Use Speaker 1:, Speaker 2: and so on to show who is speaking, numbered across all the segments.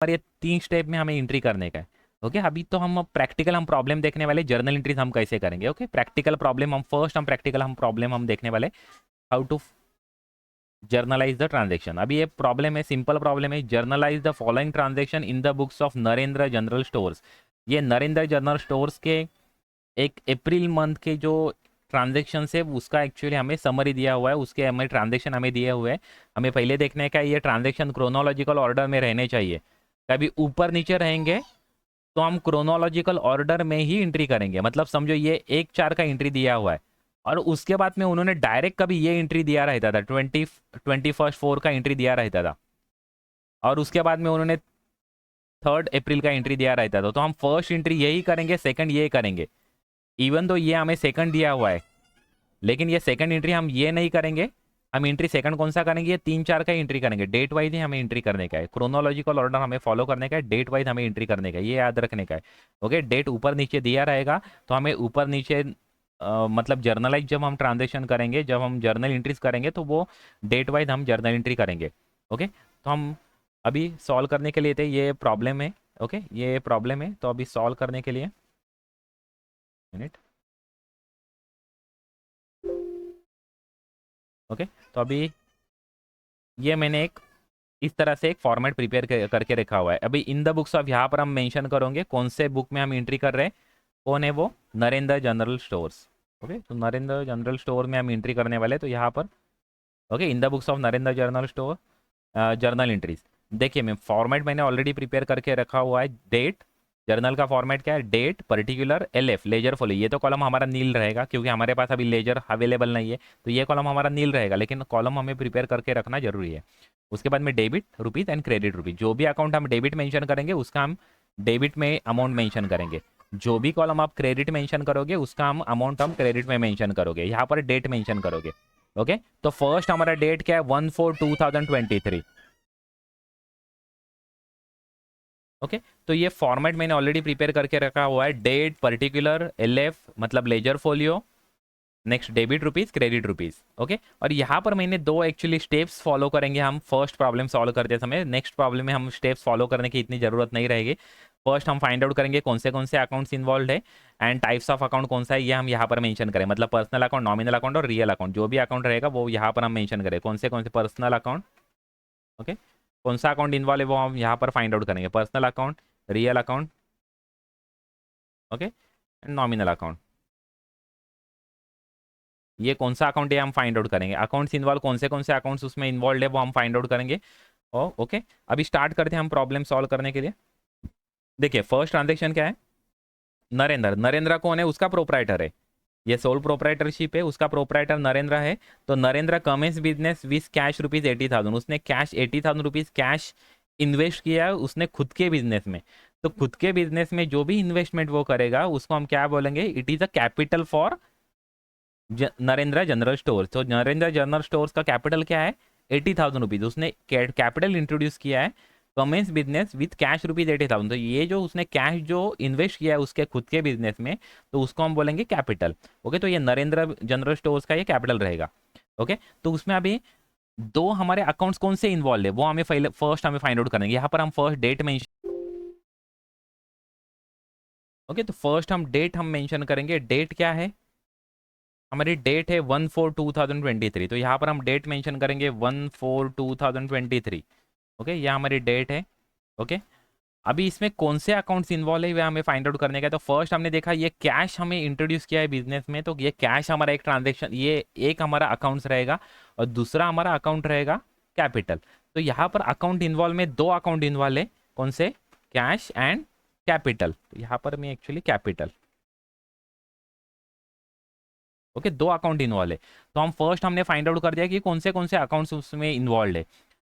Speaker 1: पर ये 3 स्टेप में हमें एंट्री करने का है। ओके, अभी तो हम प्रैक्टिकल हम प्रॉब्लम देखने वाले, जर्नल एंट्रीज हम कैसे करेंगे। ओके, प्रैक्टिकल प्रॉब्लम हम प्रैक्टिकल हम प्रॉब्लम हम देखने वाले, how to journalize the transaction. अभी ये प्रॉब्लम है, सिंपल प्रॉब्लम है, journalize the following transaction in the books of Narendra general stores. ये नरेंद्र जनरल स्टोर्स के एक अप्रैल मंथ के जो ट्रांजेक्शन है उसका एक्चुअली हमें समरी दिया हुआ है, उसके हमें ट्रांजेक्शन हमें दिए हुए हैं। हमें पहले देखने का ये ट्रांजेक्शन क्रोनोलॉजिकल ऑर्डर में रहने चाहिए। कभी ऊपर नीचे रहेंगे तो हम क्रोनोलॉजिकल ऑर्डर में ही एंट्री करेंगे। मतलब समझो ये 1-4 का एंट्री दिया हुआ है और उसके बाद में उन्होंने डायरेक्ट कभी ये एंट्री दिया रहता था, 21 का एंट्री दिया रहता था और उसके बाद में उन्होंने 3 अप्रैल का एंट्री दिया रहता था। तो हम फर्स्ट एंट्री यही करेंगे, सेकंड ये करेंगे। इवन तो ये हमें सेकंड दिया हुआ है, लेकिन ये सेकंड एंट्री हम ये नहीं करेंगे। हम एंट्री सेकंड कौन सा करेंगे, ये 3-4 का एंट्री करेंगे। डेट वाइज ही हमें एंट्री करने का है, क्रोनोलॉजिकल ऑर्डर हमें फॉलो करने का है, डेट वाइज हमें एंट्री करने का है, ये याद रखने का है। ओके, डेट ऊपर नीचे दिया रहेगा तो हमें ऊपर नीचे मतलब जर्नलाइज जब हम ट्रांजेक्शन करेंगे, जब हम जर्नल एंट्रीज करेंगे तो वो डेट वाइज हम जर्नल एंट्री करेंगे। ओके, तो हम अभी सॉल्व करने के लिए थे, ये प्रॉब्लम है। ओके, ये प्रॉब्लम है, तो अभी सॉल्व करने के लिए मिनट। ओके, तो अभी ये मैंने एक इस तरह से एक फॉर्मेट प्रिपेयर करके रखा हुआ है। अभी इन द बुक्स ऑफ, यहाँ पर हम मेंशन करेंगे कौन से बुक में हम एंट्री कर रहे हैं। कौन है वो, नरेंद्र जनरल स्टोर्स। ओके, तो नरेंद्र जनरल स्टोर में हम एंट्री करने वाले, तो यहाँ पर okay in the books of Narendra general store journal entries. देखिए मैं फॉर्मेट मैंने ऑलरेडी प्रिपेयर करके रखा हुआ है। डेट, जर्नल का फॉर्मेट क्या है, date particular LF ledger folio. ये तो कॉलम हमारा नील रहेगा क्योंकि हमारे पास अभी लेजर अवेलेबल नहीं है, तो ये कॉलम हमारा नील रहेगा, लेकिन कॉलम हमें प्रिपेयर करके रखना जरूरी है। उसके बाद में debit rupees and credit rupees. जो भी अकाउंट हम डेबिट मेंशन करेंगे उसका हम डेबिट में अमाउंट मेंशन करेंगे। जो भी कॉलम आप क्रेडिट मेंशन करोगे उसका हम अमाउंट हम क्रेडिट में मेंशन करोगे। यहाँ पर डेट मेंशन करोगे। ओके, तो फर्स्ट हमारा डेट क्या है, 1/4/2023। ओके, तो ये फॉर्मेट मैंने ऑलरेडी प्रिपेयर करके रखा हुआ है। डेट पर्टिकुलर LF मतलब ledger folio, next debit rupees credit rupees. Okay, और यहाँ पर मैंने दो एक्चुअली स्टेप्स फॉलो करेंगे हम फर्स्ट प्रॉब्लम सॉल्व करते समय। नेक्स्ट प्रॉब्लम में हम स्टेप्स फॉलो करने की इतनी जरूरत नहीं रहेगी। फर्स्ट हम फाइंड आउट करेंगे कौन से अकाउंट्स इन्वॉल्व है एंड टाइप्स ऑफ अकाउंट कौन सा है, ये हम यहाँ पर मेंशन करें। मतलब पर्सनल अकाउंट, नॉमिनल अकाउंट और रियल अकाउंट, जो भी अकाउंट रहेगा वो यहाँ पर हम मेंशन करें कौन से पर्सनल अकाउंट। ओके, कौन सा अकाउंट इन्वॉल्व है वो हम यहाँ पर फाइंड आउट करेंगे, personal account, real account, okay, and nominal account. ये कौन सा अकाउंट है हम फाइंड आउट करेंगे। अकाउंट्स इन्वॉल्व कौन से अकाउंट्स उसमें इन्वॉल्व है वो हम फाइंड आउट करेंगे। ओके, अभी स्टार्ट करते हैं हम प्रॉब्लम सॉल्व करने के लिए। देखिए फर्स्ट ट्रांजेक्शन क्या है, नरेंद्र। नरेंद्र कौन है, उसका प्रोपराइटर है, ये सोल प्रोपराइटरशिप है, उसका प्रोपराइटर नरेंद्र है। तो Narendra commences business with cash rupees 80,000। उसने कैश 80,000 रुपीज कैश इन्वेस्ट किया है उसने खुद के बिजनेस में। तो खुद के बिजनेस में जो भी इन्वेस्टमेंट वो करेगा उसको हम क्या बोलेंगे, it is a capital for Narendra general store. तो नरेंद्र जनरल स्टोर्स का कैपिटल क्या है, 80,000 रुपीज। उसने कैपिटल इंट्रोड्यूस किया है commences business with cash rupees 80,000। तो ये जो उसने कैश जो इन्वेस्ट किया है उसके खुद के बिजनेस में, तो उसको हम बोलेंगे कैपिटल। ओके, तो ये नरेंद्र जनरल स्टोर्स का ये कैपिटल रहेगा। ओके, तो उसमें अभी दो हमारे अकाउंट्स कौन से इन्वॉल्व है वो हमें फर्स्ट हमें फाइंड आउट करेंगे। यहाँ पर हम फर्स्ट डेट मेंशन, ओके, तो फर्स्ट हम डेट हम मेंशन करेंगे। डेट क्या है, हमारी डेट है 1/4/2023। तो यहाँ पर हम डेट मेंशन करेंगे 1/4/2023। ओके, यह हमारी डेट है। ओके, अभी इसमें कौन से अकाउंट्स इन्वॉल्व है वह हमें फाइंड आउट करने का है। तो फर्स्ट हमने देखा ये कैश हमें इंट्रोड्यूस किया है बिजनेस में, तो ये कैश हमारा एक ट्रांजेक्शन, ये एक हमारा अकाउंट्स रहेगा और दूसरा हमारा अकाउंट रहेगा कैपिटल। तो यहाँ पर अकाउंट इन्वॉल्व में दो अकाउंट इन्वॉल्व है, कौन से, कैश एंड कैपिटल। तो यहाँ पर मैं एक्चुअली कैपिटल, ओके, दो अकाउंट इन्वॉल्व है। तो हम फर्स्ट हमने फाइंड आउट कर दिया कि कौन से अकाउंट्स उसमें इन्वॉल्व है।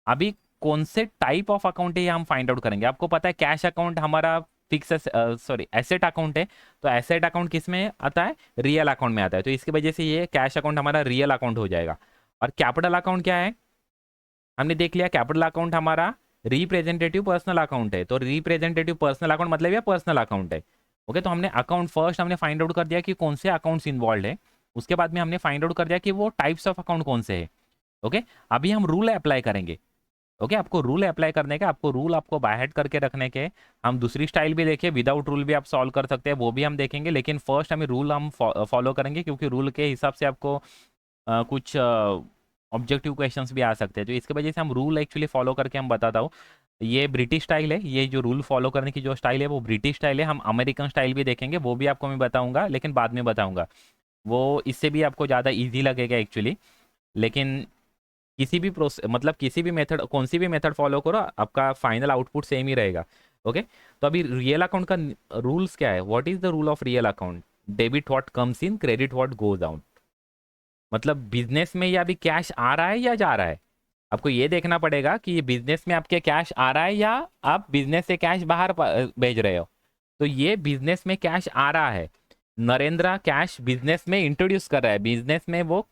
Speaker 1: अभी कौन से टाइप ऑफ अकाउंट है ये हम फाइंड आउट करेंगे। आपको पता है कैश अकाउंट हमारा फिक्स, सॉरी एसेट अकाउंट है। तो एसेट अकाउंट किस में आता है, रियल अकाउंट में आता है। तो इसकी वजह से ये कैश अकाउंट हमारा रियल अकाउंट हो जाएगा। और कैपिटल अकाउंट क्या है, हमने देख लिया कैपिटल अकाउंट हमारा रिप्रेजेंटेटिव पर्सनल अकाउंट है। तो रिप्रेजेंटेटिव पर्सनल अकाउंट मतलब ये पर्सनल अकाउंट है। ओके, तो हमने अकाउंट फर्स्ट हमने फाइंड आउट कर दिया कि कौन से अकाउंट्स इन्वॉल्व है। उसके बाद में हमने फाइंड आउट कर दिया कि वो टाइप्स ऑफ अकाउंट कौन से है। ओके, अभी हम रूल अप्लाई करेंगे। ओके आपको रूल अप्लाई करने का, आपको रूल आपको बाय हेड करके रखने के। हम दूसरी स्टाइल भी देखें, विदाउट रूल भी आप सॉल्व कर सकते हैं, वो भी हम देखेंगे, लेकिन फर्स्ट हमें रूल हम फॉलो करेंगे, क्योंकि रूल के हिसाब से आपको कुछ ऑब्जेक्टिव क्वेश्चंस भी आ सकते हैं। तो इसकी वजह से हम रूल एक्चुअली फॉलो करके हम बताता हूँ। ये ब्रिटिश स्टाइल है, ये जो रूल फॉलो करने की जो स्टाइल है वो ब्रिटिश स्टाइल है। हम अमेरिकन स्टाइल भी देखेंगे, वो भी आपको मैं बताऊंगा, लेकिन बाद में बताऊंगा। वो इससे भी आपको ज़्यादा ईजी लगेगा एक्चुअली। लेकिन किसी भी प्रोसेस मतलब किसी भी मेथड, कौन सी भी मेथड फॉलो करो, आपका फाइनल आउटपुट सेम ही रहेगा। ओके तो अभी रियल अकाउंट का रूल्स क्या है? What is the rule of real account? Debit what comes in, credit what goes out. मतलब बिजनेस में ये अभी कैश आ रहा है या जा रहा है, आपको ये देखना पड़ेगा कि ये बिजनेस में आपके कैश आ रहा है या आप बिजनेस से कैश बाहर भेज रहे हो। तो ये बिजनेस में कैश आ रहा है, नरेंद्र कैश बिजनेस में इंट्रोड्यूस कर रहा है, बिजनेस में वो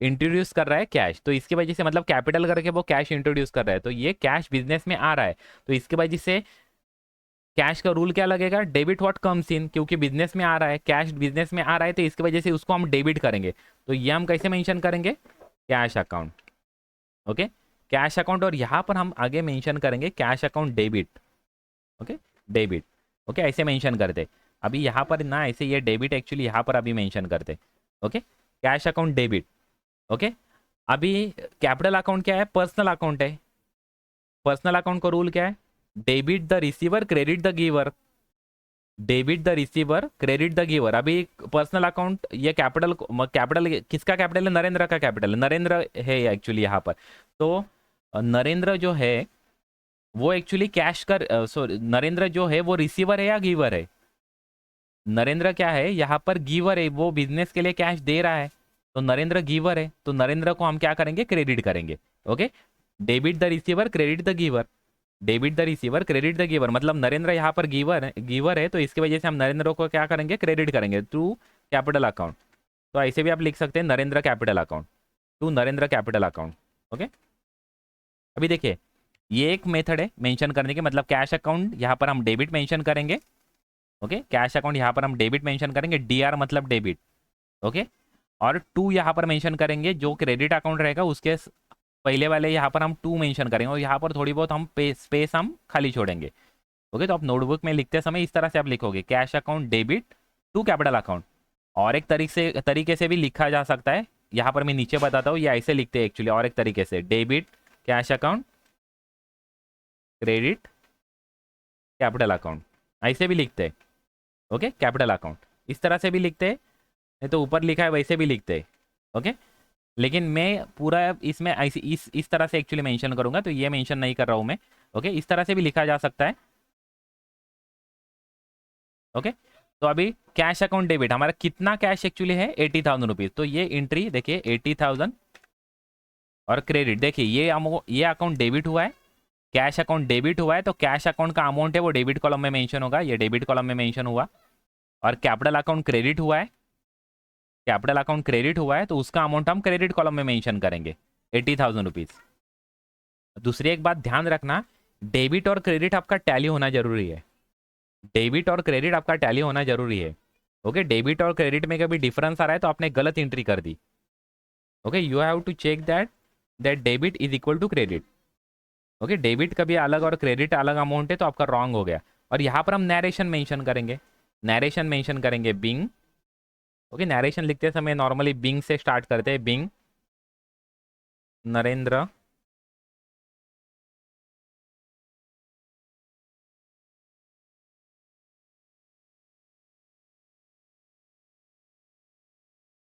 Speaker 1: इंट्रोड्यूस कर रहा है कैश, तो इसकी वजह से मतलब कैपिटल करके वो कैश इंट्रोड्यूस कर रहा है, तो ये कैश बिजनेस में आ रहा है। तो इसकी वजह से कैश का रूल क्या लगेगा? डेबिट व्हाट कम्स इन, क्योंकि बिजनेस में आ रहा है, कैश बिजनेस में आ रहा है, तो इसकी वजह से उसको हम डेबिट करेंगे। तो ये हम कैसे मेंशन करेंगे? Cash account. Okay cash account, और यहाँ पर हम आगे मेंशन करेंगे cash account debit. Okay debit. Okay ऐसे मेंशन करते, अभी यहाँ पर ना ऐसे ये डेबिट एक्चुअली यहाँ पर अभी मेंशन करते। Okay cash account debit. Okay अभी कैपिटल अकाउंट क्या है? पर्सनल अकाउंट है। पर्सनल अकाउंट का रूल क्या है? Debit the receiver, credit the giver. Debit the receiver, credit the giver. अभी पर्सनल अकाउंट ये कैपिटल, कैपिटल किसका कैपिटल है? नरेंद्र का कैपिटल है, नरेंद्र है एक्चुअली यहाँ पर। तो नरेंद्र जो है वो एक्चुअली कैश का, सॉरी नरेंद्र जो है वो रिसीवर है या गिवर है? नरेंद्र क्या है यहाँ पर? गिवर है, वो बिजनेस के लिए कैश दे रहा है, तो नरेंद्र गिवर है, तो नरेंद्र को हम क्या करेंगे? क्रेडिट करेंगे। Okay debit the receiver, credit the giver. Debit the receiver, credit the giver, मतलब नरेंद्र यहाँ पर गिवर है, तो इसकी वजह से हम नरेंद्र को क्या करेंगे? क्रेडिट करेंगे थ्रू कैपिटल अकाउंट। तो ऐसे भी आप लिख सकते हैं Narendra capital account, to Narendra capital account. Okay अभी देखिए ये एक मेथड है मेंशन करने की, मतलब कैश अकाउंट यहाँ पर हम डेबिट मेंशन करेंगे। ओके कैश अकाउंट यहाँ पर हम डेबिट मेंशन करेंगे, डीआर मतलब डेबिट। ओके और टू यहाँ पर मेंशन करेंगे, जो क्रेडिट अकाउंट रहेगा उसके पहले वाले यहाँ पर हम टू मेंशन करेंगे, और यहाँ पर थोड़ी बहुत हम स्पेस हम खाली छोड़ेंगे। ओके तो आप नोटबुक में लिखते समय इस तरह से आप लिखोगे cash account debit to capital account. और एक तरीके से भी लिखा जा सकता है, यहाँ पर मैं नीचे बताता हूँ, ये ऐसे लिखते हैं एक्चुअली, और एक तरीके से debit cash account credit capital account, ऐसे भी लिखते हैं। ओके कैपिटल अकाउंट इस तरह से भी लिखते हैं, नहीं तो ऊपर लिखा है वैसे भी लिखते हैं। ओके लेकिन मैं पूरा इसमें ऐसी इस तरह से एक्चुअली मेंशन करूंगा, तो ये मेंशन नहीं कर रहा हूं मैं। ओके इस तरह से भी लिखा जा सकता है। ओके तो अभी कैश अकाउंट डेबिट हमारा कितना कैश एक्चुअली है? 80,000 रुपीज। तो ये एंट्री देखिए 80,000, और क्रेडिट देखिए ये अकाउंट डेबिट हुआ है, कैश अकाउंट डेबिट हुआ है, तो कैश अकाउंट का अमाउंट है वो डेबिट कॉलम में मेंशन होगा, ये डेबिट कॉलम में मेंशन हुआ। और कैपिटल अकाउंट क्रेडिट हुआ है, कैपिटल अकाउंट क्रेडिट हुआ है, तो उसका अमाउंट हम क्रेडिट कॉलम में मेंशन करेंगे 80,000 रुपीज। दूसरी एक बात ध्यान रखना, डेबिट और क्रेडिट आपका टैली होना जरूरी है। डेबिट और क्रेडिट आपका टैली होना जरूरी है। ओके डेबिट और क्रेडिट में कभी डिफरेंस आ रहा है तो आपने गलत एंट्री कर दी। Okay you have to check that debit is equal to credit. Okay debit कभी अलग और क्रेडिट अलग अमाउंट है तो आपका रॉन्ग हो गया। और यहाँ पर हम नरेशन मेंशन करेंगे, नरेशन मेंशन करेंगे बिंग। ओके नरेशन लिखते समय नॉर्मली बिंग से स्टार्ट करते हैं, being Narendra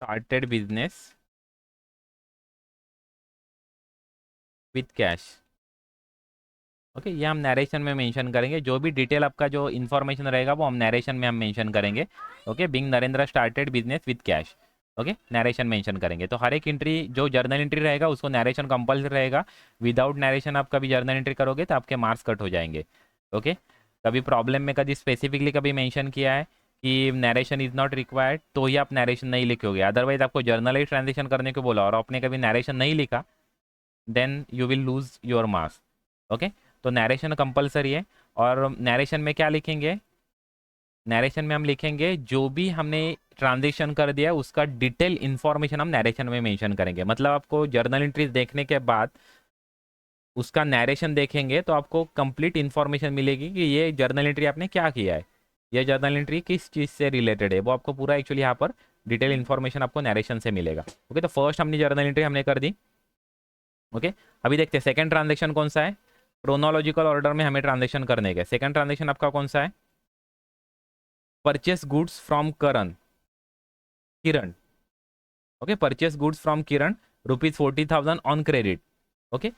Speaker 1: started business with cash. Okay ये हम नरेशन में मेंशन करेंगे, जो भी डिटेल आपका जो इन्फॉर्मेशन रहेगा वो हम नरेशन में हम मेंशन करेंगे। Okay being Narendra started business with cash. Okay narration mention करेंगे, तो हर एक एंट्री जो जर्नल एंट्री रहेगा उसको नरेशन कंपल्सरी रहेगा। विदाउट नरेशन आप कभी जर्नल एंट्री करोगे तो आपके मार्क्स कट हो जाएंगे। ओके कभी प्रॉब्लम में कभी स्पेसिफिकली कभी मेंशन किया है कि नरेशन इज नॉट रिक्वायर्ड, तो ही आप नरेशन नहीं लिखोगे। अदरवाइज आपको जर्नलाइज ट्रांजेक्शन करने को बोला और आपने कभी नरेशन नहीं लिखा, then you will lose your marks. Okay तो नरेशन कंपलसरी है। और नरेशन में क्या लिखेंगे? नरेशन में हम लिखेंगे जो भी हमने ट्रांजेक्शन कर दिया उसका डिटेल इन्फॉर्मेशन हम नरेशन में मेंशन करेंगे। मतलब आपको जर्नल एंट्रीज देखने के बाद उसका नरेशन देखेंगे तो आपको कंप्लीट इन्फॉर्मेशन मिलेगी कि ये जर्नल एंट्री आपने क्या किया है, ये जर्नल एंट्री किस चीज़ से रिलेटेड है, वो आपको पूरा एक्चुअली यहाँ पर डिटेल इन्फॉर्मेशन आपको नरेशन से मिलेगा। ओके, तो फर्स्ट हमने जर्नल एंट्री हमने कर दी। ओके, अभी देखते हैं सेकंड ट्रांजेक्शन कौन सा है। क्रोनोलॉजिकल ऑर्डर में हमें ट्रांजेक्शन करने का। सेकंड ट्रांजेक्शन आपका कौन सा है? Purchase goods from Kiran. Okay, purchase goods from Kiran ₹40,000 on credit. Okay,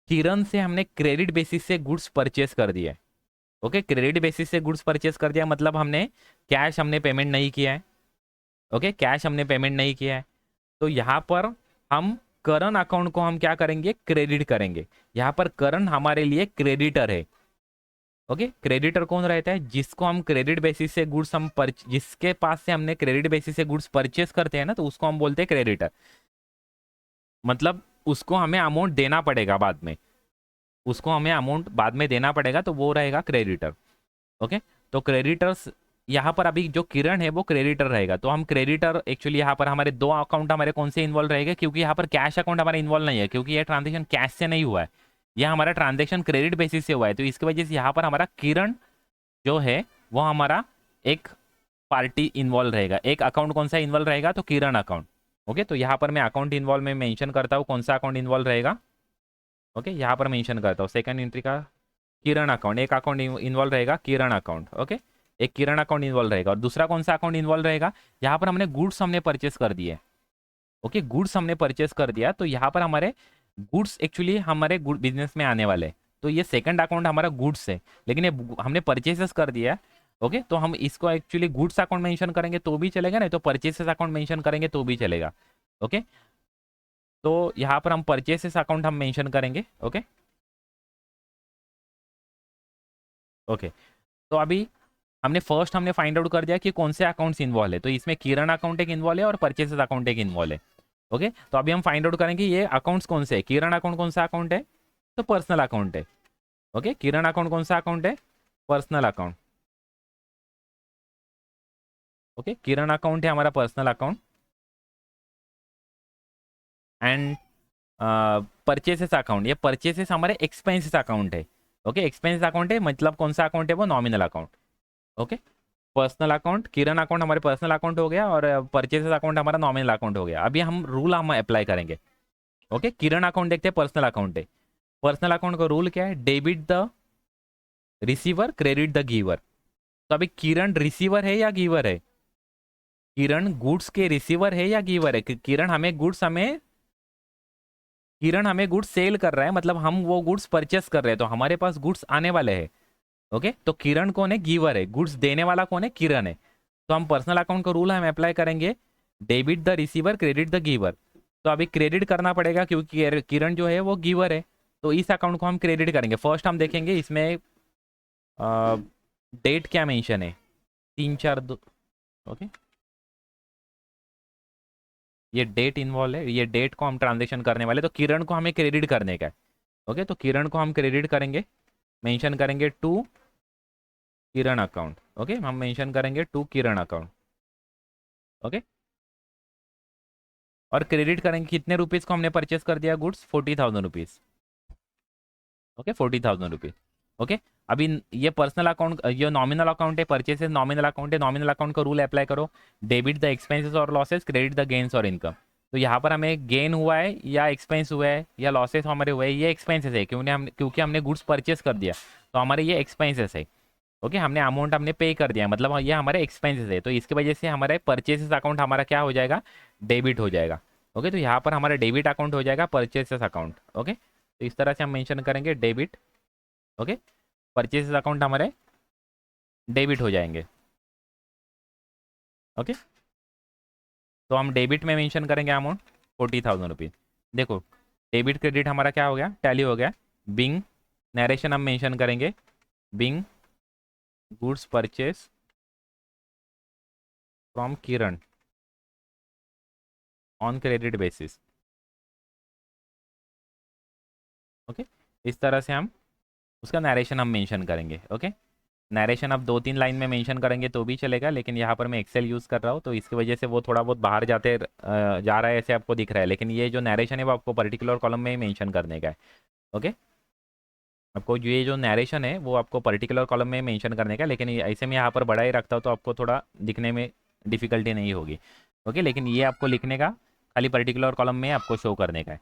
Speaker 1: Kiran से हमने क्रेडिट बेसिस से गुड्स परचेस कर दिया। ओके, क्रेडिट बेसिस से गुड्स परचेस कर दिया मतलब हमने कैश हमने पेमेंट नहीं किया है। ओके, कैश हमने पेमेंट नहीं किया है, तो यहाँ पर हम करंट अकाउंट को हम क्या करेंगे? क्रेडिट करेंगे। यहाँ पर करंट हमारे लिए क्रेडिटर है। ओके, क्रेडिटर कौन रहता है? जिसको हम क्रेडिट बेसिस से गुड्स हम जिसके पास से हमने क्रेडिट बेसिस से गुड्स परचेस करते हैं ना, तो उसको हम बोलते हैं क्रेडिटर। मतलब उसको हमें अमाउंट देना पड़ेगा बाद में, उसको हमें अमाउंट बाद में देना पड़ेगा, तो वो रहेगा क्रेडिटर। ओके, तो क्रेडिटर्स यहाँ पर अभी जो किरण है वो क्रेडिटर रहेगा। तो हम क्रेडिटर एक्चुअली यहाँ पर हमारे दो अकाउंट हमारे कौन से इन्वॉल्व रहेगा, क्योंकि यहाँ पर कैश अकाउंट हमारा इन्वॉल्व नहीं है, क्योंकि ये ट्रांजेक्शन कैश से नहीं हुआ है, यह हमारा ट्रांजेक्शन क्रेडिट बेसिस से हुआ है। तो इसकी वजह से यहाँ पर हमारा किरण जो है वो हमारा एक पार्टी इन्वॉल्व रहेगा। एक अकाउंट कौन सा इन्वॉल्व रहेगा? तो किरण अकाउंट। ओके, तो यहाँ पर मैं अकाउंट इन्वॉल्व में मेंशन करता हूँ कौन सा अकाउंट इन्वॉल्व रहेगा। ओके, यहाँ पर मेंशन करता हूँ सेकंड एंट्री का किरण अकाउंट, एक अकाउंट इन्वॉल्व रहेगा किरण अकाउंट। ओके, एक किरण अकाउंट इन्वॉल्व रहेगा। और दूसरा कौन सा अकाउंट इन्वॉल्व रहेगा? यहाँ पर हमने गुड्स हमने परचेस कर दिए। ओके, गुड्स हमने परचेस कर दिया, तो यहाँ पर हमारे गुड्स एक्चुअली हमारे गुड बिजनेस में आने वाले, तो ये सेकंड अकाउंट हमारा गुड्स है, लेकिन ये हमने परचेसेस कर दिया। ओके, तो हम इसको एक्चुअली गुड्स अकाउंट मेंशन करेंगे तो भी चलेगा, नहीं तो परचेसेस अकाउंट मेंशन करेंगे तो भी चलेगा। ओके, तो यहाँ पर हम परचेसेस अकाउंट हम मेंशन करेंगे। ओके ओके, तो अभी हमने फाइंड आउट कर दिया कि कौन से अकाउंट्स इन्वॉल्व है। तो इसमें किरण अकाउंट एक इन्वॉल्व है और परचेसेस अकाउंट एक इन्वॉल्व है। ओके, तो अभी हम फाइंड आउट करेंगे ये अकाउंट्स कौन से है। किरण अकाउंट कौन सा अकाउंट है? तो पर्सनल अकाउंट है। ओके, किरण अकाउंट कौन सा अकाउंट है? Personal account. Okay, Kiran account है हमारा personal account. And purchases account, ये परचेसेस हमारे एक्सपेंसेस अकाउंट है। ओके, एक्सपेंस अकाउंट है मतलब कौन सा अकाउंट है? वो nominal account. Okay, personal account, Kiran account हमारे पर्सनल अकाउंट हो गया और परचेसेस अकाउंट हमारा नॉमिनल अकाउंट हो गया। अभी हम रूल हम अप्लाई करेंगे। ओके, किरण अकाउंट देखते हैं, पर्सनल अकाउंट है। पर्सनल अकाउंट का रूल क्या है? Debit the receiver, credit the giver. तो अभी किरण रिसीवर है या गिवर है? किरण गुड्स के रिसीवर है या गिवर है? किरण हमें गुड्स सेल कर रहा है, मतलब हम वो गुड्स परचेस कर रहे हैं, तो हमारे पास गुड्स आने वाले हैं। ओके, तो किरण कौन है? गिवर है। गुड्स देने वाला कौन है? किरण है। तो हम पर्सनल अकाउंट का रूल हम अप्लाई करेंगे, debit the receiver, credit the giver. तो अभी क्रेडिट करना पड़ेगा क्योंकि किरण जो है वो गिवर है, तो इस अकाउंट को हम क्रेडिट करेंगे। फर्स्ट हम देखेंगे इसमें डेट क्या मेंशन है, 3-4-2। ओके, ये डेट इन्वॉल्व है, ये डेट को हम ट्रांजेक्शन करने वाले, तो किरण को हमें क्रेडिट करने का है। ओके, तो किरण को हम क्रेडिट करेंगे, मेंशन करेंगे टू किरण अकाउंट। ओके, हम मेंशन करेंगे टू किरण अकाउंट। ओके, और क्रेडिट करेंगे कितने रुपीज़ को हमने परचेस कर दिया goods? 40,000 rupees. Okay, 40,000 rupees. Okay, अभी ये पर्सनल अकाउंट, ये नॉमिनल अकाउंट है, परचेसेस नॉमिनल अकाउंट है। नॉमिनल अकाउंट का रूल अप्लाई करो, डेबिट द एक्सपेंसेस और लॉसेस, क्रेडिट द गेन्स और इनकम। तो यहाँ पर हमें गेन हुआ है या एक्सपेंस हुआ है या लॉसेस हमारे हुए हैं, ये एक्सपेंसेस है क्योंकि हमने गुड्स परचेस कर दिया, तो हमारे ये एक्सपेंसेस है। ओके, हमने अमाउंट हमने पे कर दिया, मतलब ये हमारे एक्सपेंसेस है, तो इसकी वजह से हमारे परचेसेस अकाउंट हमारा क्या हो जाएगा? डेबिट हो जाएगा। ओके, तो यहाँ पर हमारा डेबिट अकाउंट हो जाएगा परचेसेस अकाउंट। ओके, तो इस तरह से हम मेंशन करेंगे डेबिट। ओके, परचेसेस अकाउंट हमारे डेबिट हो जाएंगे। ओके, तो हम डेबिट में मेंशन करेंगे अमाउंट 40,000 रुपीज़। देखो, डेबिट क्रेडिट हमारा क्या हो गया? टैली हो गया। बिंग नरेशन हम मेंशन करेंगे, Bing goods purchase from Kiran on credit basis. Okay, इस तरह से हम उसका नरेशन हम मेंशन करेंगे। ओके, नरेशन अब 2-3 लाइन में मेंशन करेंगे तो भी चलेगा, लेकिन यहाँ पर मैं एक्सेल यूज़ कर रहा हूँ, तो इसकी वजह से वो थोड़ा बहुत बाहर जा रहा है, ऐसे आपको दिख रहा है, लेकिन ये जो नरेशन है वो आपको पर्टिकुलर कॉलम में ही मेंशन करने का है। ओके, आपको ये जो नरेशन है वो आपको पर्टिकुलर कॉलम में मेंशन करने का, लेकिन ऐसे में यहाँ पर बड़ा ही रखता हो तो आपको थोड़ा दिखने में डिफिकल्टी नहीं होगी। ओके, लेकिन ये आपको लिखने का खाली पर्टिकुलर कॉलम में आपको शो करने का है।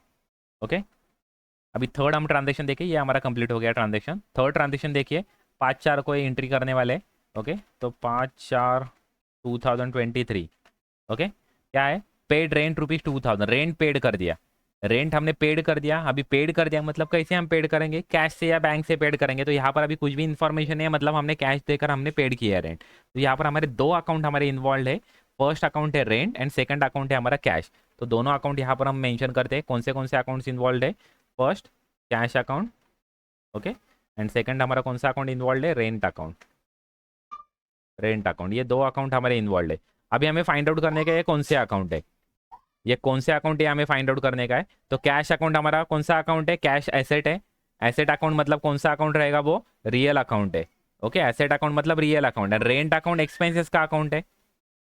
Speaker 1: ओके, अभी थर्ड हम ट्रांजेक्शन देखिए, ये हमारा कंप्लीट हो गया ट्रांजेक्शन। थर्ड ट्रांजेक्शन देखिए, 5/4 को एंट्री करने वाले। ओके, तो 5/4/2023। ओके, क्या है, पेड रेंट ₹2000, रेंट पेड कर दिया। रेंट हमने पेड कर दिया। अभी पेड कर दिया मतलब कैसे हम पेड करेंगे, कैश से या बैंक से पेड करेंगे। तो यहाँ पर अभी कुछ भी इन्फॉर्मेशन नहीं है, मतलब हमने कैश देकर हमने पेड किया है रेंट। तो यहाँ पर हमारे दो अकाउंट हमारे इन्वॉल्व है। फर्स्ट अकाउंट है रेंट एंड सेकंड अकाउंट है हमारा कैश। तो दोनों अकाउंट यहाँ पर हम मेंशन करते हैं कौन से अकाउंट्स इन्वॉल्व है। First cash account, okay, and second हमारा कौन सा अकाउंट इन्वॉल्व है, रेंट अकाउंट। रेंट अकाउंट, ये दो अकाउंट हमारे इन्वॉल्व है। अभी हमें फाइंड आउट करने का ये कौन से अकाउंट है, ये कौन से अकाउंट है हमें फाइंड आउट करने का है। तो कैश अकाउंट हमारा कौन सा अकाउंट है, कैश एसेट है। एसेट अकाउंट मतलब कौन सा अकाउंट रहेगा, वो रियल अकाउंट है। ओके, एसेट अकाउंट मतलब रियल अकाउंट है। रेंट अकाउंट एक्सपेंसेस का अकाउंट है,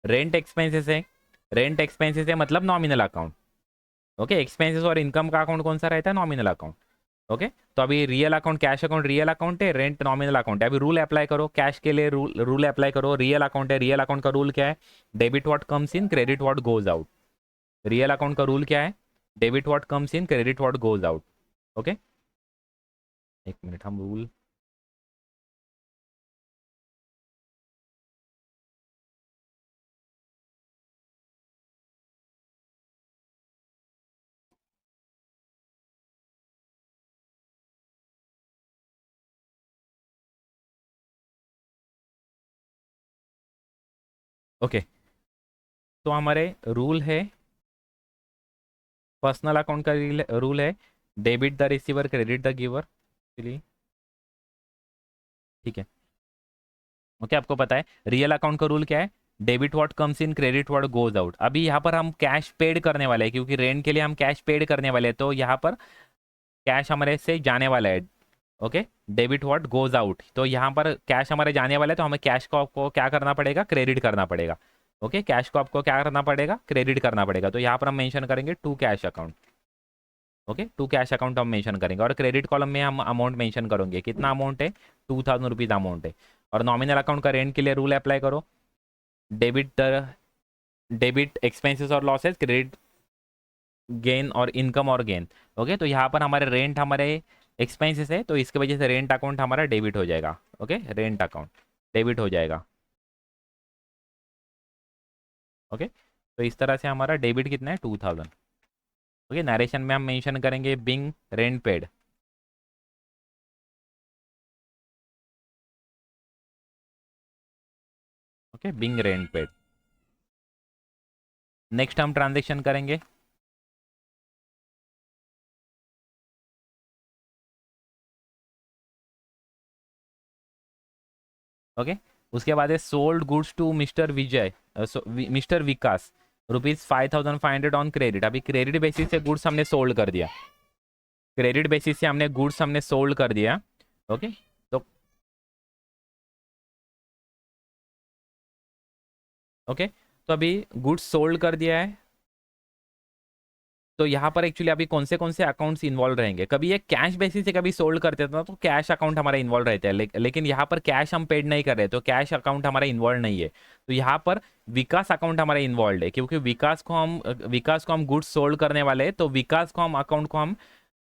Speaker 1: रेंट एक्सपेंसेस है। रेंट एक्सपेंसेस है मतलब नॉमिनल अकाउंट। ओके, एक्सपेंसेस और इनकम का अकाउंट कौन सा रहता है, नॉमिनल अकाउंट। ओके, तो अभी real account, cash account real account है, रेंट नॉमिनल अकाउंट है। अभी रूल अप्लाई करो, कैश के लिए रूल अप्लाई करो। रियल अकाउंट है, रियल अकाउंट का रूल क्या है, debit what comes in, credit what goes out. Real account का रूल क्या है, debit what comes in, credit what goes out. Okay, एक मिनट हम रूल, ओके, तो हमारे रूल है, पर्सनल अकाउंट का रूल है, debit the receiver, credit the giver. चलिए, ठीक है। ओके, आपको पता है रियल अकाउंट का रूल क्या है, debit what comes in, credit what goes out. अभी यहाँ पर हम कैश पेड करने वाले हैं, क्योंकि रेंट के लिए हम कैश पेड करने वाले हैं, तो यहाँ पर कैश हमारे से जाने वाला है। Okay, debit what goes out, तो यहाँ पर कैश हमारे जाने वाला है, तो हमें कैश को आपको क्या करना पड़ेगा, क्रेडिट करना पड़ेगा। ओके, कैश को आपको क्या करना पड़ेगा, क्रेडिट करना पड़ेगा। तो यहाँ पर हम मेंशन करेंगे to cash account. Okay, to cash account हम मेंशन करेंगे, और क्रेडिट कॉलम में हम अमाउंट मेंशन करेंगे, कितना अमाउंट है, ₹2000 अमाउंट है। और नॉमिनल अकाउंट का रेंट के लिए रूल अप्लाई करो, डेबिट डेबिट एक्सपेंसेस और लॉसेस, क्रेडिट गेन और इनकम और गेन। ओके, तो यहाँ पर हमारे रेंट हमारे एक्सपेंसेस है, तो इसकी वजह से रेंट अकाउंट हमारा डेबिट हो जाएगा। ओके, रेंट अकाउंट डेबिट हो जाएगा। ओके, तो इस तरह से हमारा डेबिट कितना है, 2000। ओके, नरेशन में हम मेंशन करेंगे being rent paid. Okay, being rent paid. Next हम ट्रांजेक्शन करेंगे। ओके, उसके बाद है sold goods to mister Vijay, mister Vikas, ₹5500 on credit. अभी क्रेडिट बेसिस से गुड्स हमने सोल्ड कर दिया, क्रेडिट बेसिस से हमने गुड्स हमने सोल्ड कर दिया। ओके, तो ओके, तो अभी गुड्स सोल्ड कर दिया है। तो यहाँ पर एक्चुअली अभी कौन से अकाउंट्स इन्वॉल्व रहेंगे, कभी ये कैश बेसिस से कभी सोल्ड करते थे ना, तो कैश अकाउंट हमारा इन्वॉल्व रहता है, लेकिन यहाँ पर कैश हम पेड नहीं कर रहे, तो कैश अकाउंट हमारा इन्वॉल्व नहीं है। तो यहाँ पर विकास अकाउंट हमारा इन्वॉल्व है, क्योंकि विकास को हम गुड्स सोल्ड करने वाले हैं, तो विकास को हम अकाउंट को हम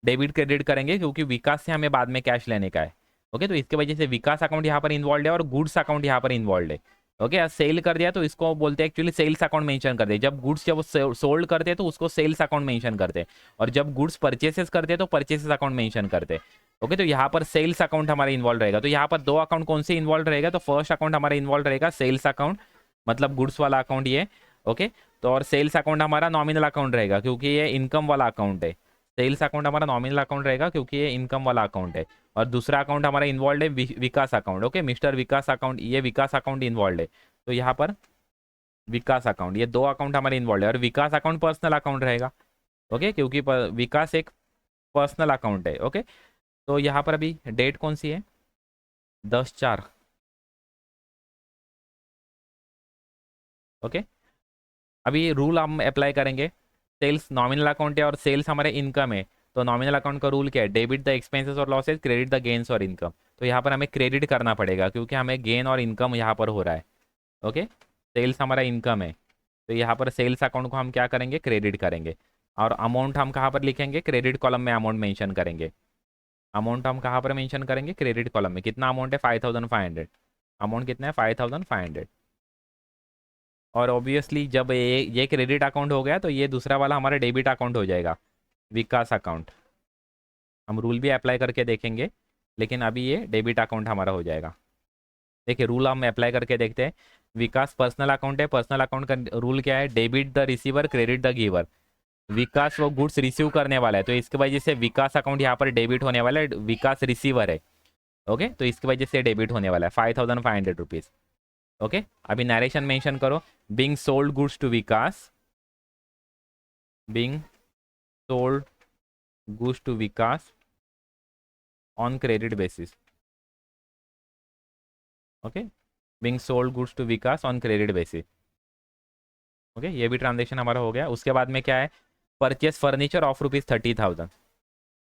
Speaker 1: डेबिट क्रेडिट करेंगे, क्योंकि विकास से हमें बाद में कैश लेने का है। ओके, तो इसके वजह से विकास अकाउंट यहाँ पर इन्वॉल्व है और गुड्स अकाउंट यहाँ पर इन्वॉल्व है। ओके, सेल कर दिया तो इसको बोलते हैं एक्चुअली सेल्स अकाउंट मेंशन करते हैं। जब गुड्स जब सोल्ड करते हैं तो उसको सेल्स अकाउंट मेंशन करते हैं, और जब गुड्स परचेसेस करते हैं तो परचेसेस अकाउंट मेंशन करते हैं। ओके, तो यहाँ पर सेल्स अकाउंट हमारा इन्वॉल्व रहेगा। तो यहाँ पर दो अकाउंट कौन से इन्वॉल्व रहेगा, तो फर्स्ट अकाउंट हमारा इन्वॉल्व रहेगा सेल्स अकाउंट, मतलब गुड्स वाला अकाउंट ये। ओके, तो और सेल्स अकाउंट हमारा नॉमिनल अकाउंट रहेगा, क्योंकि ये इनकम वाला अकाउंट है। सेल्स अकाउंट हमारा नॉमिनल अकाउंट रहेगा, क्योंकि ये इनकम वाला अकाउंट है। और दूसरा अकाउंट हमारा इन्वॉल्व है विकास अकाउंट। ओके, मिस्टर विकास अकाउंट, ये विकास अकाउंट इन्वॉल्व है। तो यहाँ पर विकास अकाउंट, ये दो अकाउंट हमारे इन्वॉल्व है, और विकास अकाउंट पर्सनल अकाउंट रहेगा। ओके, क्योंकि विकास एक पर्सनल अकाउंट है। ओके, तो यहाँ पर अभी डेट कौन सी है, 10/4। ओके, अभी रूल हम अप्लाई करेंगे, सेल्स नॉमिनल अकाउंट है और सेल्स हमारे इनकम है, तो नॉमिनल अकाउंट का रूल क्या है, डेबिट द एक्सपेंसेस और लॉसेस, क्रेडिट द गेन्स और इनकम। तो यहाँ पर हमें क्रेडिट करना पड़ेगा क्योंकि हमें गेन और इनकम यहाँ पर हो रहा है। ओके, सेल्स हमारा इनकम है, तो यहाँ पर सेल्स अकाउंट को हम क्या करेंगे, क्रेडिट करेंगे। और अमाउंट हम कहाँ पर लिखेंगे, क्रेडिट कॉलम में अमाउंट मेंशन करेंगे। अमाउंट हम कहाँ पर मेंशन करेंगे, क्रेडिट कॉलम में। कितना अमाउंट है, 5500। अमाउंट कितना है, 5500। और ऑब्वियसली जब ये क्रेडिट अकाउंट हो गया तो ये दूसरा वाला हमारा डेबिट अकाउंट हो जाएगा, विकास अकाउंट। हम रूल भी अप्लाई करके देखेंगे, लेकिन अभी ये डेबिट अकाउंट हमारा हो जाएगा। देखिए रूल हम अप्लाई करके देखते हैं। विकास पर्सनल अकाउंट है, पर्सनल अकाउंट का रूल क्या है, debit the receiver, credit the giver. Vikas वो गुड्स रिसीव करने वाला है, तो इसकी वजह से विकास अकाउंट यहाँ पर डेबिट होने वाला है। विकास रिसीवर है, ओके, तो इसकी वजह से डेबिट होने वाला है 5500 रुपीज़। ओके, अभी नरेशन मेंशन करो, being sold goods to Vikas, being sold goods to Vikas on credit basis. Okay, being sold goods to Vikas on credit basis. Okay, ये भी ट्रांजेक्शन हमारा हो गया। उसके बाद में क्या है, परचेस फर्नीचर ऑफ ₹30,000।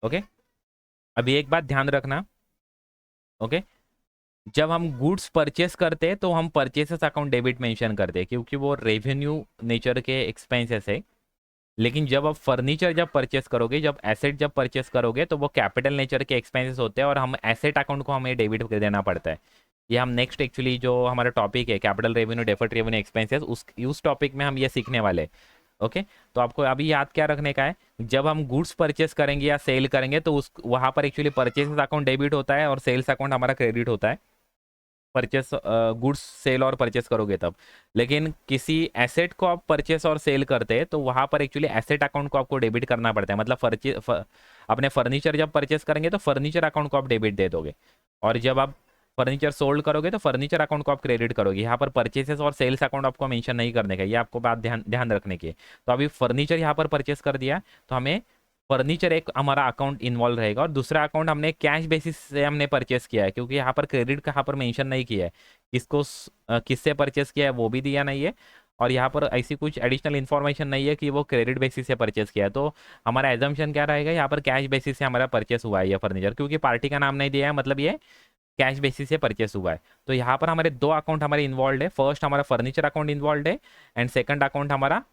Speaker 1: ओके, अभी एक बात ध्यान रखना। ओके, जब हम गुड्स परचेस करते हैं तो हम परचेसेस अकाउंट डेबिट मेंशन करते हैं क्योंकि वो रेवेन्यू नेचर के एक्सपेंसेस है। लेकिन जब आप फर्नीचर जब परचेस करोगे, जब एसेट जब परचेस करोगे, तो वो कैपिटल नेचर के एक्सपेंसेस होते हैं और हम एसेट अकाउंट को हमें डेबिट कर देना पड़ता है। ये हम नेक्स्ट एक्चुअली जो हमारा टॉपिक है capital revenue deferred revenue expenses, उस टॉपिक में हम ये सीखने वाले हैं। ओके, तो आपको अभी याद क्या रखने का है, जब हम गुड्स परचेस करेंगे या सेल करेंगे तो उस वहाँ पर एक्चुअली परचेसेस अकाउंट डेबिट होता है और सेल्स अकाउंट हमारा क्रेडिट होता है। परचेस गुड्स सेल और परचेस करोगे तब। लेकिन किसी एसेट को आप परचेस और सेल करते हैं तो वहाँ पर एक्चुअली एसेट अकाउंट को आपको डेबिट करना पड़ता है। मतलब अपने फर्नीचर जब परचेस करेंगे तो फर्नीचर अकाउंट को आप डेबिट दे दोगे, और जब आप फर्नीचर सोल्ड करोगे तो फर्नीचर अकाउंट को आप क्रेडिट करोगे। यहाँ पर परचेसेस और सेल्स अकाउंट आपको मेंशन नहीं करने का, ये आपको बात ध्यान ध्यान रखने की है। तो अभी फर्नीचर यहाँ पर परचेस कर दिया तो हमें फर्नीचर एक हमारा अकाउंट इन्वॉल्व रहेगा, और दूसरा अकाउंट हमने कैश बेसिस से हमने परचेस किया है क्योंकि यहाँ पर क्रेडिट का यहाँ पर मेंशन नहीं किया है, किसको किससे परचेस किया है वो भी दिया नहीं है, और यहाँ पर ऐसी कुछ एडिशनल इन्फॉर्मेशन नहीं है कि वो क्रेडिट बेसिस से परचेस किया है। तो हमारा एजम्पशन क्या रहेगा, यहाँ पर कैश बेसिस से हमारा परचेस हुआ है ये फर्नीचर, क्योंकि पार्टी का नाम नहीं दिया है, मतलब ये कैश बेसिस से परचेस हुआ है। तो यहाँ पर हमारे दो अकाउंट हमारे इन्वॉल्व है। फर्स्ट हमारा फर्नीचर अकाउंट इन्वॉल्व है, एंड सेकंड अकाउंट हमारा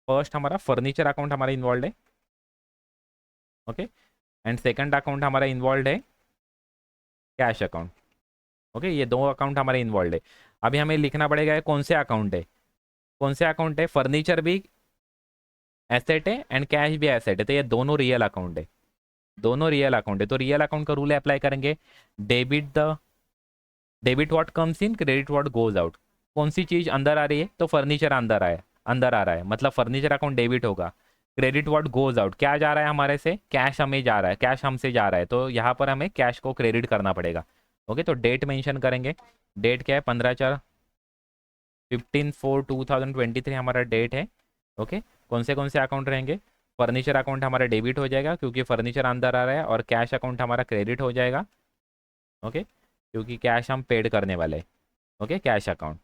Speaker 1: फर्स्ट हमारा फर्नीचर अकाउंट हमारा इन्वॉल्व है। ओके, एंड सेकंड अकाउंट हमारा इन्वॉल्व है कैश अकाउंट। ओके, ये दो अकाउंट हमारे इन्वॉल्व है। अभी हमें लिखना पड़ेगा कौन से अकाउंट है, कौन से अकाउंट है, फर्नीचर भी एसेट है एंड कैश भी एसेट है, तो ये दोनों रियल अकाउंट है, दोनों रियल अकाउंट है। तो रियल अकाउंट का रूल अप्लाई करेंगे, debit what comes in, credit what goes out. कौन सी चीज अंदर आ रही है, तो फर्नीचर अंदर आ रहा है, मतलब फर्नीचर अकाउंट डेबिट होगा। क्रेडिट व्हाट गोज आउट, क्या जा रहा है हमारे से, कैश हमें जा रहा है, कैश हमसे जा रहा है, तो यहाँ पर हमें कैश को क्रेडिट करना पड़ेगा। ओके, तो डेट मेंशन करेंगे। डेट क्या है, 15/4/2023 हमारा डेट है। ओके, कौन से अकाउंट रहेंगे, फर्नीचर अकाउंट हमारा डेबिट हो जाएगा क्योंकि फर्नीचर अंदर आ रहा है, और कैश अकाउंट हमारा क्रेडिट हो जाएगा। ओके, क्योंकि कैश हम पेड करने वाले हैं। Okay, cash account.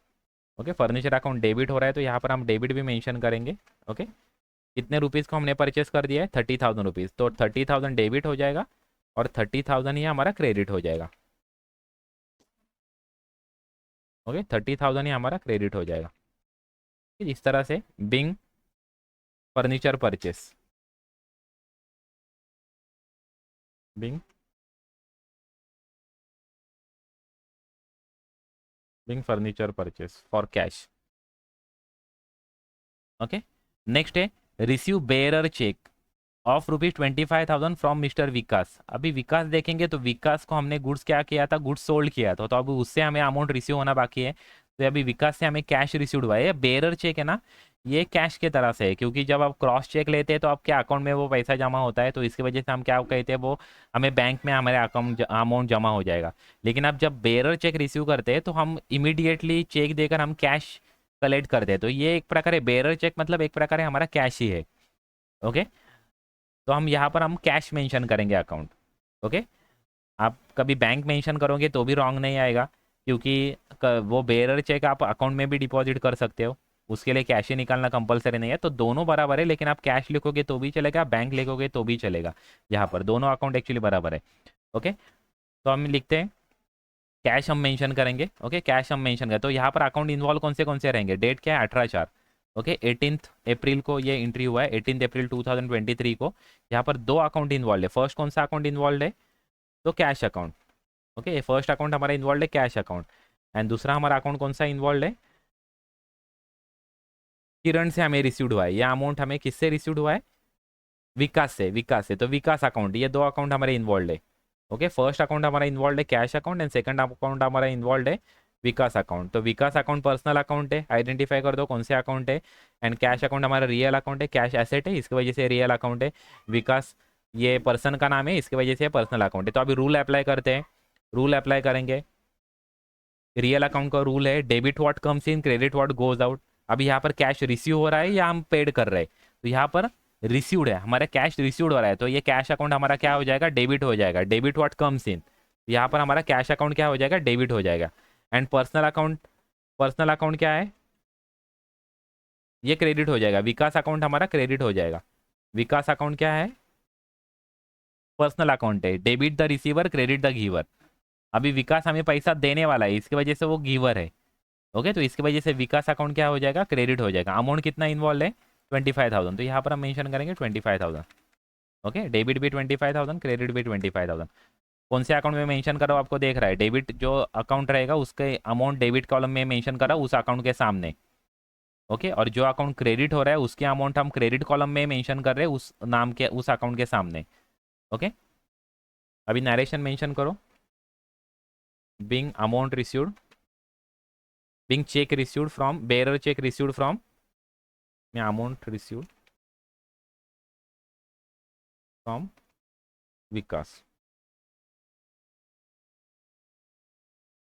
Speaker 1: Okay, furniture account debit हो रहा है तो यहाँ पर हम डेबिट भी मेंशन करेंगे। ओके, कितने रुपीज़ को हमने परचेस कर दिया है, 30,000 रुपीज़, तो 30,000 डेबिट हो जाएगा और 30,000 ही हमारा क्रेडिट हो जाएगा। ओके, 30,000 ही हमारा क्रेडिट हो जाएगा। इस तरह से being furniture purchase, being being furniture purchase for cash. Okay, next है receive bearer cheque of ₹25,000 from mister Vikas. अभी विकास देखेंगे तो विकास को हमने गुड्स क्या किया था, गुड्स सोल्ड किया था, तो अभी उससे हमें अमाउंट रिसीव होना बाकी है। तो अभी विकास से हमें कैश रिसीव हुआ है। ये बेयरर चेक है ना, ये कैश के तरह से है क्योंकि जब आप क्रॉस चेक लेते हैं तो आपके अकाउंट में वो पैसा जमा होता है, तो इसकी वजह से हम क्या कहते हैं, वो हमें बैंक में हमारे अकाउंट अमाउंट जमा हो जाएगा। लेकिन अब जब बेयरर चेक रिसीव करते हैं तो हम इमीडिएटली चेक देकर हम कैश कलेक्ट करते हैं, तो ये एक प्रकार है बेयरर चेक, मतलब एक प्रकार है हमारा कैश ही है। ओके, तो हम यहाँ पर हम कैश मेंशन करेंगे अकाउंट। ओके, आप कभी बैंक मेंशन करोगे तो भी रॉन्ग नहीं आएगा क्योंकि वो बेयरर चेक आप अकाउंट में भी डिपॉजिट कर सकते हो। उसके लिए कैश ही निकालना कंपलसरी नहीं है, तो दोनों बराबर है, लेकिन आप कैश लिखोगे तो भी चलेगा, बैंक लिखोगे तो भी चलेगा। यहाँ पर दोनों अकाउंट एक्चुअली बराबर है। ओके, तो हम लिखते हैं कैश हम मेंशन करेंगे। ओके, कैश हम मेंशन करें तो यहाँ पर अकाउंट इन्वॉल्व कौन से रहेंगे, डेट क्या है 18/4। ओके, 18 अप्रैल को ये एंट्री हुआ है, 18 अप्रैल 2023 को। यहाँ पर दो अकाउंट इन्वॉल्व है, फर्स्ट कौन सा अकाउंट इन्वॉल्व है, तो cash account. Okay, first account हमारा इन्वॉल्व है कैश अकाउंट, एंड दूसरा हमारा अकाउंट कौन सा इन्वॉल्व है, किरण से हमें रिसीव्ड हुआ है। यह अमाउंट हमें किससे रिसीव्ड हुआ है, विकास से, तो विकास अकाउंट, ये दो अकाउंट हमारे इन्वॉल्व है। ओके, फर्स्ट अकाउंट हमारा इन्वॉल्व है cash account, and second account हमारा इन्वॉल्व है विकास अकाउंट। तो विकास अकाउंट पर्सनल अकाउंट है, आइडेंटिफाई कर दो कौन से अकाउंट है, एंड कैश अकाउंट हमारा रियल अकाउंट है, कैश एसेट है, इसकी वजह से रियल अकाउंट है। विकास ये पर्सन का नाम है, इसकी वजह से पर्सनल अकाउंट है। तो अभी रूल अप्लाई करते हैं, रूल अप्लाई करेंगे। रियल अकाउंट का रूल है debit what comes in, credit what goes out. अभी यहाँ पर कैश रिसीव हो रहा है या हम पेड कर रहे हैं, तो यहाँ पर रिसीव्ड है, हमारा कैश रिसीव्ड हो रहा है, तो ये कैश अकाउंट हमारा क्या हो जाएगा, डेबिट हो जाएगा। डेबिट व्हाट कम्स इन, यहाँ पर हमारा कैश अकाउंट क्या हो जाएगा, डेबिट हो जाएगा। एंड पर्सनल अकाउंट क्या है, ये क्रेडिट हो जाएगा। विकास अकाउंट हमारा क्रेडिट हो जाएगा। विकास अकाउंट क्या है, पर्सनल अकाउंट है, debit the receiver credit the giver. अभी विकास हमें पैसा देने वाला है, इसकी वजह से वो गिवर है। ओके, तो इसकी वजह से विकास अकाउंट क्या हो जाएगा, क्रेडिट हो जाएगा। अमाउंट कितना इन्वॉल्व है, 25,000, तो यहाँ पर हम मेंशन करेंगे 25,000। ओके, डेबिट भी 25,000, क्रेडिट भी 25,000। कौन से अकाउंट में मेंशन करो, आपको देख रहा है, डेबिट जो अकाउंट रहेगा उसके अमाउंट डेबिट कॉलम में मेंशन करा उस अकाउंट के सामने। ओके, और जो अकाउंट क्रेडिट हो रहा है उसके अमाउंट हम क्रेडिट कॉलम में मेंशन कर रहे हैं उस नाम के उस अकाउंट के सामने। ओके, अभी नरेशन मेंशन करो, being amount received, being cheque received from, bearer cheque received from, में amount received from Vikas.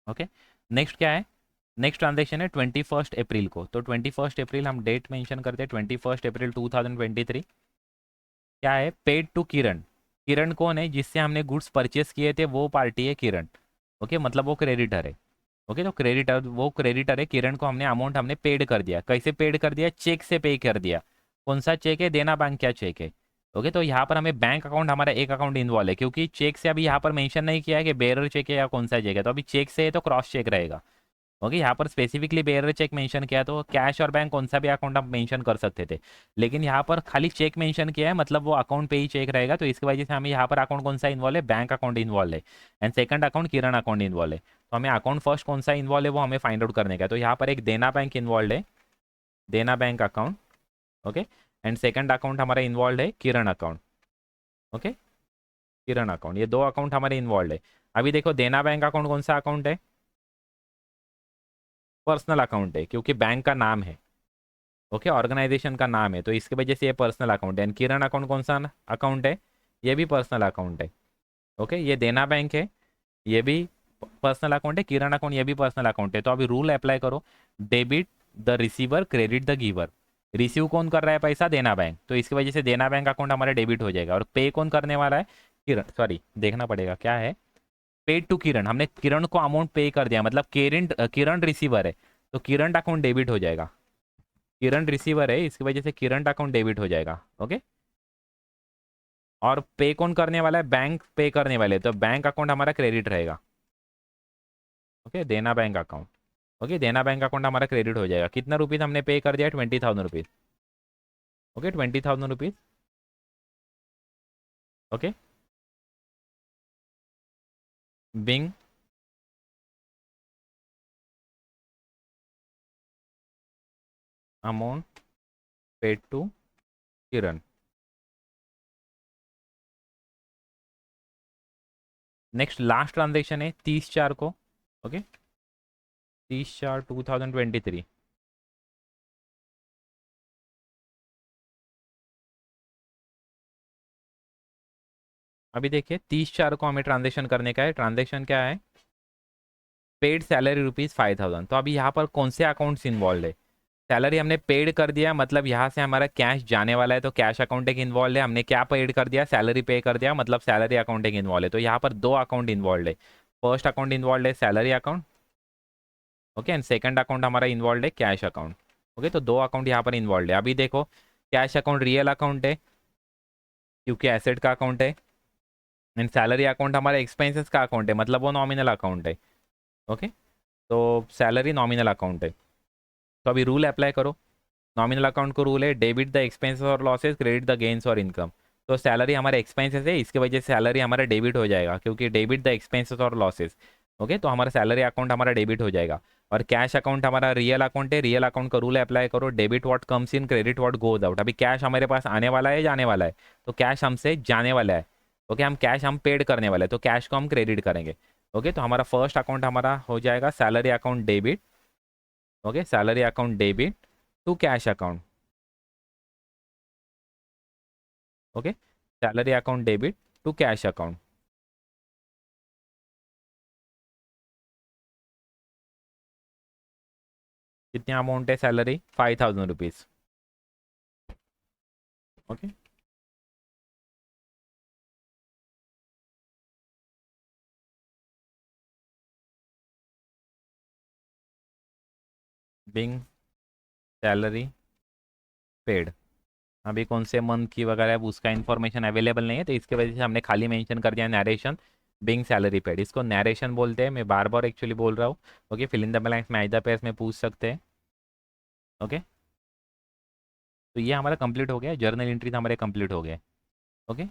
Speaker 1: Okay, next क्या है, नेक्स्ट ट्रांजेक्शन है 21 अप्रैल को, तो 21 अप्रैल हम डेट मेंशन करते हैं, 21 अप्रैल 2023। क्या है, पेड टू किरण। किरण कौन है, जिससे हमने गुड्स परचेस किए थे वो पार्टी है किरण। ओके, मतलब वो क्रेडिटर है। ओके, तो क्रेडिटर, वो क्रेडिटर है, किरण को हमने अमाउंट हमने पेड कर दिया। कैसे पेड कर दिया, चेक से पे कर दिया। कौन सा चेक है, देना बैंक क्या चेक है। ओके, तो यहाँ पर हमें बैंक अकाउंट, हमारा एक अकाउंट इन्वॉल्व है, क्योंकि चेक से अभी यहाँ पर मेंशन नहीं किया है कि बेरर चेक है या कौन सा चेक है, तो अभी चेक से है तो क्रॉस चेक रहेगा। ओके, यहाँ पर स्पेसिफिकली बेरर चेक मेंशन किया, तो कैश और बैंक कौन सा भी अकाउंट आप मेंशन कर सकते थे, लेकिन यहाँ पर खाली चेक मेंशन किया है, मतलब वो अकाउंट पे ही चेक रहेगा, तो इसकी वजह से हमें यहाँ पर अकाउंट कौन सा इन्वॉल्व है, बैंक अकाउंट इन्वॉल्व है, and second account Kiran account involve है। तो हमें अकाउंट फर्स्ट कौन सा इन्वॉल्व है वो हमें फाइंड आउट करने का है। तो यहाँ पर एक देना बैंक इन्वॉल्व है, देना bank account. Okay, and second account हमारा इन्वॉल्व है किरण अकाउंट। ओके, किरण अकाउंट, ये दो अकाउंट हमारे इन्वॉल्व है। अभी देखो, देना बैंक अकाउंट कौन सा अकाउंट है, पर्सनल अकाउंट है, क्योंकि बैंक का नाम है। ओके, ऑर्गेनाइजेशन का नाम है, तो इसकी वजह से ये पर्सनल अकाउंट है। एंड किरण अकाउंट कौन सा अकाउंट है, ये भी पर्सनल अकाउंट है। ओके, ये देना बैंक है, ये भी पर्सनल अकाउंट है, किरण अकाउंट ये भी पर्सनल अकाउंट है। तो अभी रूल अप्लाई करो, debit the receiver credit the giver. Receive कौन कर रहा है पैसा, देना बैंक, तो इसकी वजह से देना बैंक अकाउंट हमारा डेबिट हो जाएगा। और पे कौन करने वाला है, किरण, सॉरी देखना पड़ेगा क्या है, पेड टू किरण, हमने किरण को अमाउंट पे कर दिया, मतलब किरण किरण रिसीवर है, तो किरण अकाउंट डेबिट हो जाएगा। किरण रिसीवर है, इसकी वजह से किरण अकाउंट डेबिट हो जाएगा। ओके, और पे कौन करने वाला है, बैंक पे करने वाले, तो बैंक अकाउंट हमारा क्रेडिट रहेगा। Okay, Dena bank account. Okay, Dena bank account हमारा क्रेडिट हो जाएगा। कितना रुपीज़ हमने पे कर दिया, 20,000 rupees. Okay, 20,000 rupees. Okay, being amount paid to Kiran. Next last transaction है 30/4 को। ओके, 30/4/2023। अभी देखिए, 30/4 को हमें ट्रांजेक्शन करने का है। ट्रांजेक्शन क्या है, पेड सैलरी ₹5,000। तो अभी यहाँ पर कौन से अकाउंट्स इन्वॉल्व है, सैलरी हमने पेड कर दिया, मतलब यहाँ से हमारा कैश जाने वाला है, तो कैश अकाउंट एक इन्वॉल्व है। हमने क्या पेड कर दिया, सैलरी पे कर दिया, मतलब सैलरी अकाउंट एक इन्वॉल्व है। तो यहाँ पर दो अकाउंट इन्वॉल्व है, फर्स्ट अकाउंट इन्वॉल्व है salary account. Okay, and second account हमारा इन्वॉल्व है कैश अकाउंट। ओके, तो दो अकाउंट यहाँ पर इन्वॉल्व है। अभी देखो कैश अकाउंट रियल अकाउंट है क्योंकि एसेट का अकाउंट है, एंड सैलरी अकाउंट हमारे एक्सपेंसेस का अकाउंट है, मतलब वो नॉमिनल अकाउंट है। ओके, तो सैलरी नॉमिनल अकाउंट है। तो अभी रूल अप्लाई करो। नॉमिनल अकाउंट को रूल है डेबिट द एक्सपेंसेस और लॉसेस, क्रेडिट द गेन्स और इनकम। तो सैलरी हमारे एक्सपेंसेस है, इसकी वजह से सैलरी हमारा डेबिट हो जाएगा क्योंकि डेबिट द एक्सपेंसेस और लॉसेस। ओके, तो हमारा सैलरी अकाउंट हमारा डेबिट हो जाएगा। और कैश अकाउंट हमारा रियल अकाउंट है, रियल अकाउंट का रूल अप्लाई करो, debit what comes in, credit what goes out. अभी कैश हमारे पास आने वाला है, जाने वाला है, तो कैश हमसे जाने वाला है। ओके, हम कैश हम पेड करने वाले हैं, तो कैश को हम क्रेडिट करेंगे। ओके, तो हमारा फर्स्ट अकाउंट हमारा हो जाएगा salary account debit. Okay, salary account debit to cash account. Okay, salary account debit to cash account. कितनी अमाउंट है salary? 5000 rupees. Okay, being salary paid. अभी कौन से मंथ की वगैरह है उसका इन्फॉर्मेशन अवेलेबल नहीं है, तो इसकी वजह से हमने खाली मेंशन कर दिया नरेशन बिंग सैलरी पेड। इसको नरेशन बोलते हैं, मैं बार बार एक्चुअली बोल रहा हूँ। Okay, fill in the blanks में आइदर पेयर्स में पूछ सकते हैं। ओके, तो ये हमारा कंप्लीट हो गया, जर्नल एंट्रीज हमारे कंप्लीट हो गए। ओके,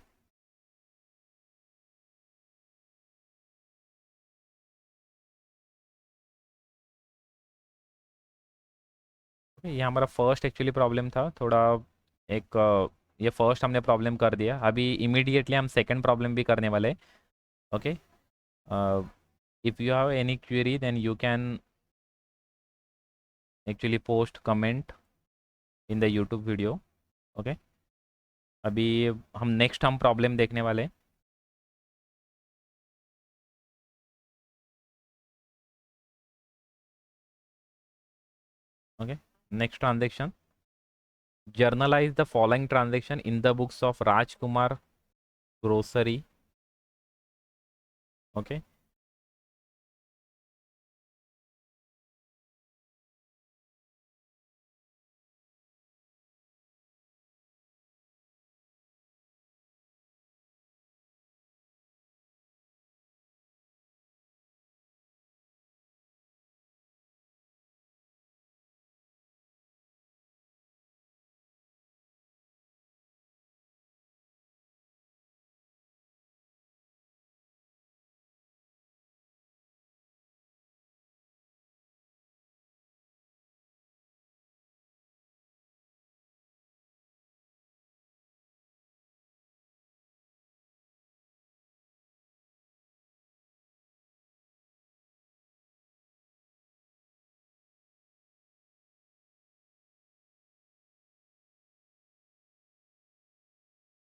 Speaker 1: ये हमारा फर्स्ट एक्चुअली प्रॉब्लम था थोड़ा, एक ये फर्स्ट हमने प्रॉब्लम कर दिया। अभी इमीडिएटली हम सेकंड प्रॉब्लम भी करने वाले हैं। Okay, if you have any query then you can actually post comment in the YouTube video. Okay, अभी हम नेक्स्ट हम प्रॉब्लम देखने वाले हैं। Okay, next transaction, generalized the following transaction in the books of Rajkumar grocery. Okay,